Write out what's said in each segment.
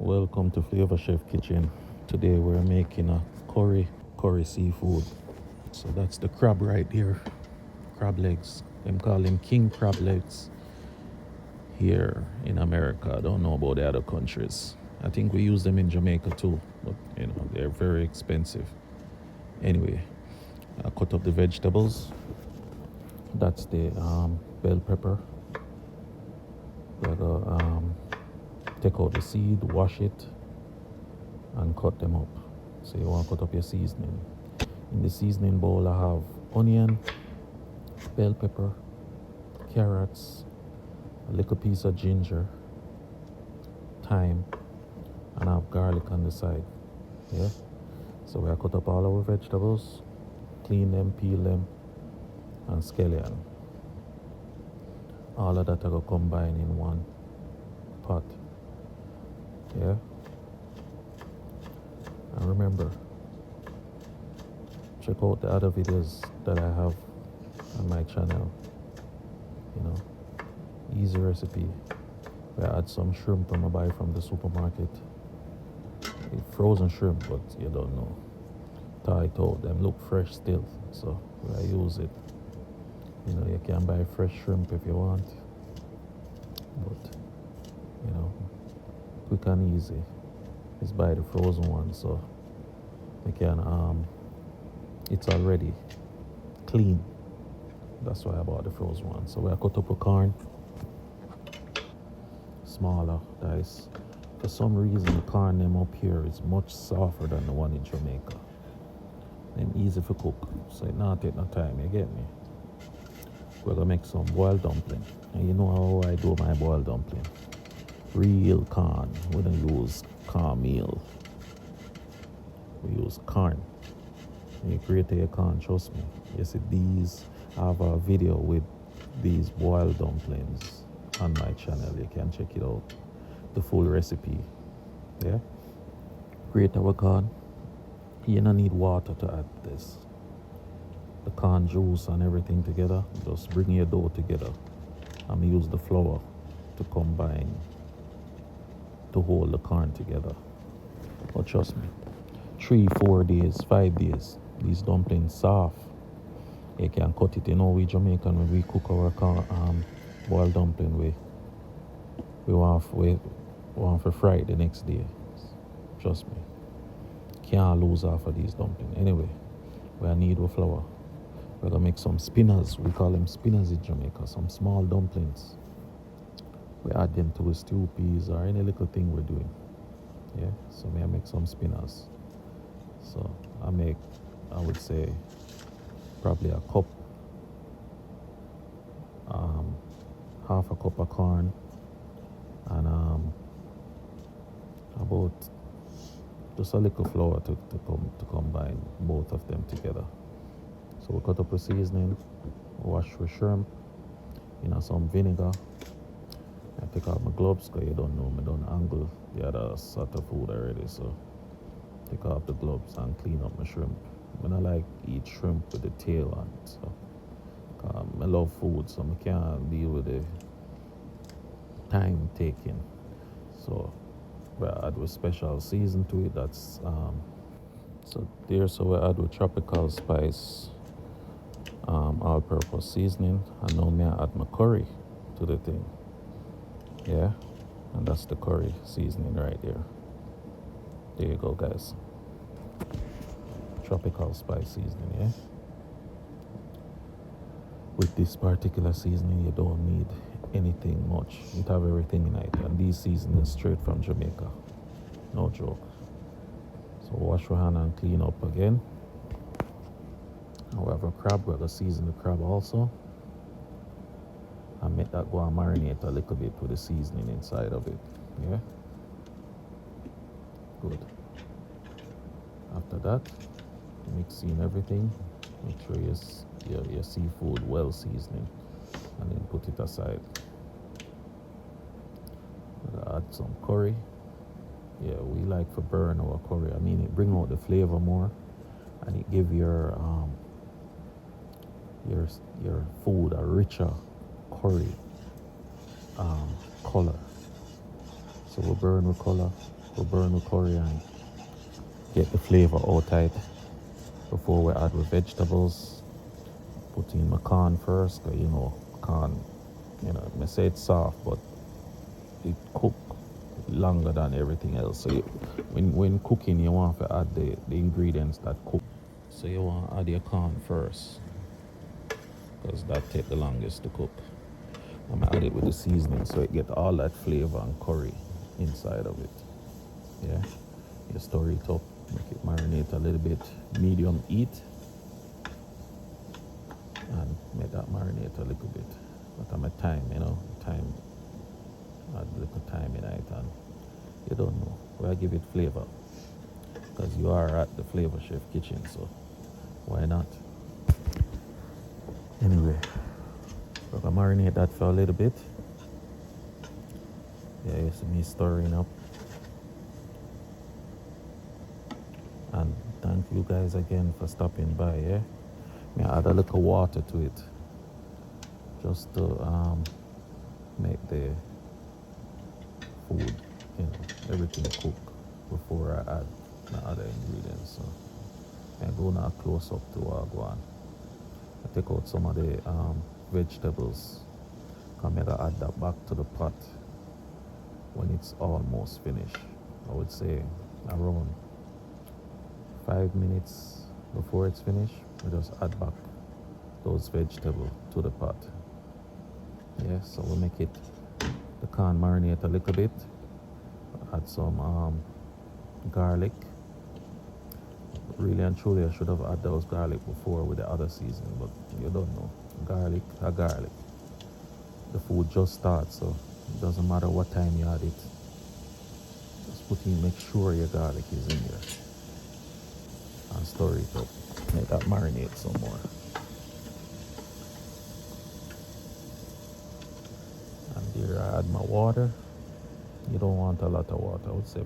Welcome to Flavor Chef Kitchen. Today we're making a curry seafood. So that's the crab right here. Crab legs. Them call them king crab legs here in America. I don't know about the other countries. I think we use them in Jamaica too, but they're very expensive. Anyway, I cut up the vegetables. That's the bell pepper. We're gonna take out the seed, wash it, and cut them up. So you want to cut up your seasoning. In the seasoning bowl I have onion, bell pepper, carrots, a little piece of ginger, thyme, and I have garlic on the side. Yeah. So we cut up all our vegetables, clean them, peel them, and scallion. All of that I go combine in one pot. Yeah. And remember, check out the other videos that I have on my channel. Easy recipe. We add some shrimp I buy from the supermarket. Frozen shrimp, but you don't know. Thaw it out. Them look fresh still, so I use it. You can buy fresh shrimp if you want, but quick and easy is buy the frozen one, so you can it's already clean. That's why I bought the frozen one. So we cut up a corn, smaller dice. For some reason the corn them up here is much softer than the one in Jamaica. Them easy for cook, so it not take no time, you get me? We're gonna make some boiled dumpling. And you know how I do my boiled dumpling. Real corn. We don't use cornmeal. We use corn. And you create your corn, trust me. You see these, I have a video with these boiled dumplings on my channel. You can check it out. The full recipe. Yeah? Grate our corn. You don't need water to add this. The corn juice and everything together. Just bring your dough together. And use the flour to combine to hold the corn together. But trust me, 3, 4 days, 5 days, these dumplings soft. You can cut it. We Jamaican, when we cook our boiled dumpling, we want to fry it the next day. Trust me, can't lose half of these dumplings. Anyway, we need our flour. We're gonna make some spinners. We call them spinners in Jamaica. Some small dumplings. We add them to a stew peas or any little thing we're doing. Yeah. So I make some spinners. So I would say probably a cup, half a cup of corn, and about just a little flour to combine both of them together. So we cut up a seasoning, wash with shrimp, some vinegar. I take out my gloves because you don't know, I don't angle the other sort of food already. So take off the gloves and clean up my shrimp. I like eat shrimp with the tail on it. So I love food, so I can't deal with the time taking. So we add with special season to it. That's so we add with tropical spice, all-purpose seasoning, and now I add my curry to the thing. Yeah, and that's the curry seasoning right there. There you go, guys. Tropical spice seasoning, yeah. With this particular seasoning, you don't need anything much. It have everything in it, and these seasonings straight from Jamaica. No joke. So wash your hand and clean up again. Now we have a crab. We're gonna season the crab also, and make that go and marinate a little bit with the seasoning inside of it. Yeah. Good. After that, mixing everything. Make sure your seafood well seasoning, and then put it aside. Add some curry. Yeah, we like to burn our curry. It bring out the flavor more, and it give your food a richer curry color. So we burn with color, We burn the curry and get the flavor out of it before we add the vegetables. Put in my corn first, 'cause, corn, I say it's soft, but it cook longer than everything else. So when cooking, you want to add the ingredients that cook. So you want to add your corn first, because that takes the longest to cook. I'm gonna add it with the seasoning so it get all that flavor and curry inside of it. Yeah, you stir it up, make it marinate a little bit, medium heat, and make that marinate a little bit. But I'm a time, add a little time in it, and you don't know where I give it flavor, because you are at the Flavor Chef kitchen, so why not? Anyway, we're gonna marinate that for a little bit. Yeah, you see me stirring up. And thank you guys again for stopping by. Yeah, me add a little water to it, just to make the food, everything cook before I add the other ingredients. So I go now close up to Wagwan. I take out some of the vegetables. I'm going to add that back to the pot when it's almost finished. I would say around 5 minutes before it's finished, we just add back those vegetables to the pot. Yeah, so we make it, the corn marinate a little bit. Add some garlic. Really and truly, I should have added those garlic before with the other seasoning, but you don't know. Garlic. The food just starts, so it doesn't matter what time you add it. Just make sure your garlic is in there. And stir it up. Make that marinate some more. And there I add my water. You don't want a lot of water. I would say,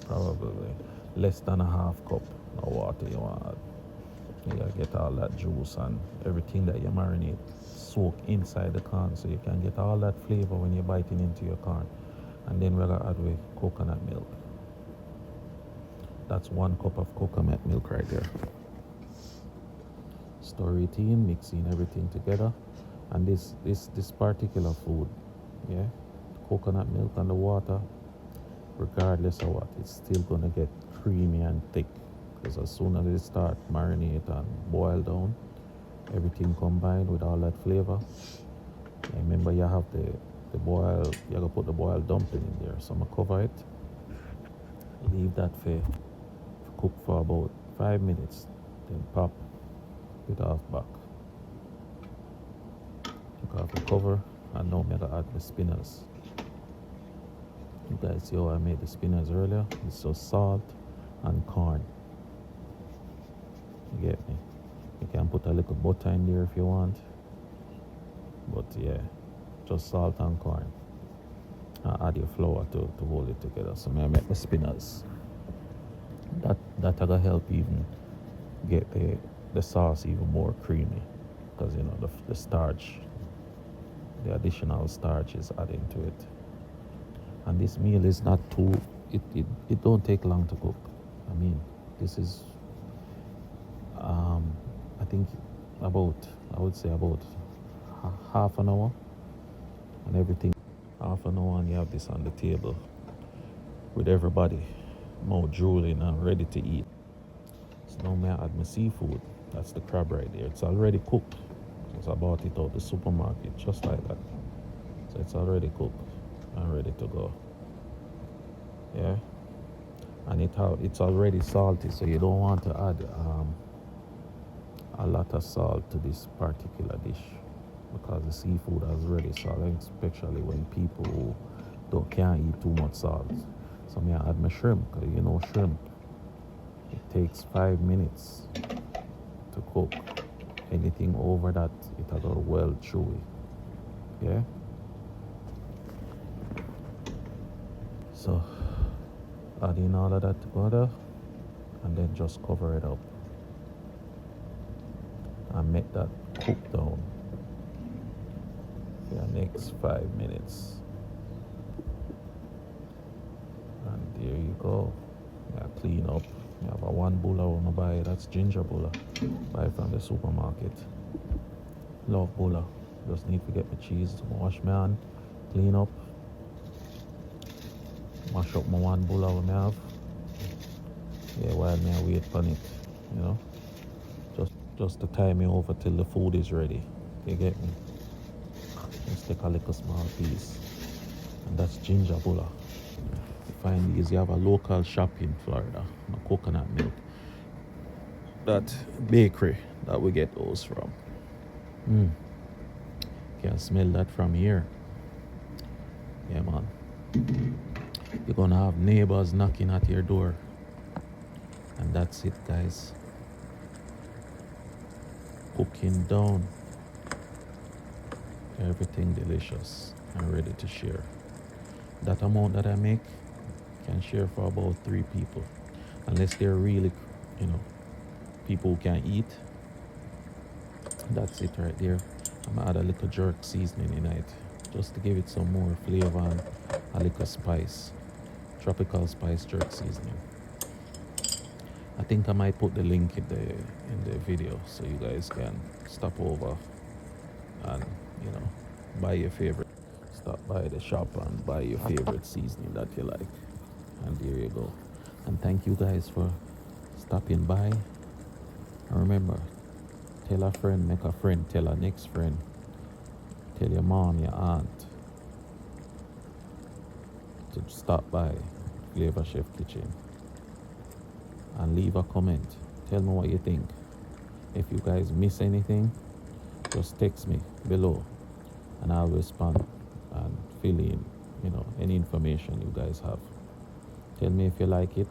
probably less than a half cup of water you want to add. You gotta get all that juice and everything that you marinate soak inside the corn, so you can get all that flavor when you're biting into your corn. And then we're gonna add with coconut milk. That's 1 cup of coconut milk right there. Stir it in, mixing everything together. And this particular food, yeah, coconut milk and the water, regardless of what, it's still gonna get creamy and thick, because as soon as it start marinate and boil down, everything combined with all that flavor. And remember, you have the boil, you gotta put the boiled dumpling in there. So I'm gonna cover it, leave that for cook for about 5 minutes, then pop it off back. Take off the cover, and now I'm gonna add the spinners. You guys see how I made the spinners earlier? It's just salt and corn. You get me? You can put a little butter in there if you want. But yeah, just salt and corn. And add your flour to hold it together. So I make the spinners. That gonna help even get the sauce even more creamy. Because the starch, the additional starch is adding to it. And this meal is not too, it don't take long to cook. I mean, this is I think I would say about half an hour, and everything. Half an hour, and you have this on the table with everybody mouth drooling and ready to eat. So now I add my seafood. That's the crab right there. It's already cooked. So I bought it out the supermarket just like that. So it's already cooked and ready to go. Yeah, and it's already salty, so you don't want to add a lot of salt to this particular dish, because the seafood has already salt, especially when people who can't eat too much salt. So I add my shrimp, because shrimp, it takes 5 minutes to cook. Anything over that, it has got well chewy. Yeah. So adding all of that together, and then just cover it up and make that cook down for the next 5 minutes. go. Yeah, clean up. I have a one bulla when I buy. That's ginger bulla. Buy from the supermarket. Love bulla. Just need to get my cheese. Wash my hand. Clean up. Mash up my one bulla when I have. Yeah, while I wait for it. You know. Just to tie me over till the food is ready. You get me? Just take a little small piece. And that's ginger bulla. You find these, you have a local shop in Florida, a coconut milk. That bakery that we get those from. Can smell that from here. Yeah, man. You're gonna have neighbors knocking at your door. And that's it, guys. Cooking down. Everything delicious and ready to share. That amount that I make can share for about 3 people. Unless they're really, people who can eat. That's it right there. I'm gonna add a little jerk seasoning in it just to give it some more flavor and a little spice. Tropical spice jerk seasoning. I think I might put the link in the video so you guys can stop over and buy your favorite. Stop by the shop and buy your favorite seasoning that you like. And there you go. And thank you guys for stopping by. And remember, tell a friend, make a friend, tell a next friend, tell your mom, your aunt to stop by Flavor Chef Kitchen and leave a comment. Tell me what you think. If you guys miss anything, just text me below and I'll respond and fill in any information you guys have. Tell me if you like it.